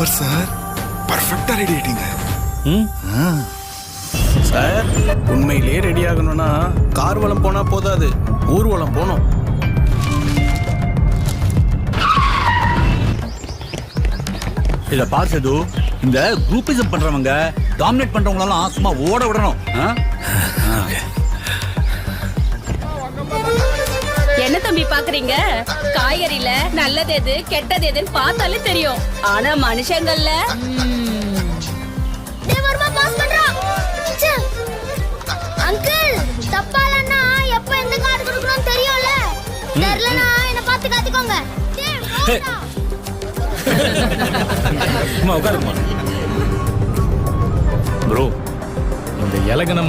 Super sir, பர்ஃபெக்ட்டா ready ஆயிட்டீங்க. Sir, உண்மையிலேயே ready ஆகணும்னா கார்வலம் போனா போதாது, ஊர்வலம் போகணும். இத பாசது இந்த குரூப்பிசம் பண்றவங்க டாமினேட் பண்றவங்களெல்லாம் சும்மா ஓட விடணும். என்ன தம்பி பாக்குறீங்க? காய்கறில நல்லது எது கெட்டது எதுன்னு பார்த்தாலே தெரியும். ஆனா மனுஷங்கள்ல அங்கிள் தப்பாலன்னா எப்ப எந்த கார்டு கொடுக்கணும்னு தெரியும்ல. தெரியலனா என்ன பார்த்து காத்திக்கோங்க. ப்ரோ, இந்த இலகன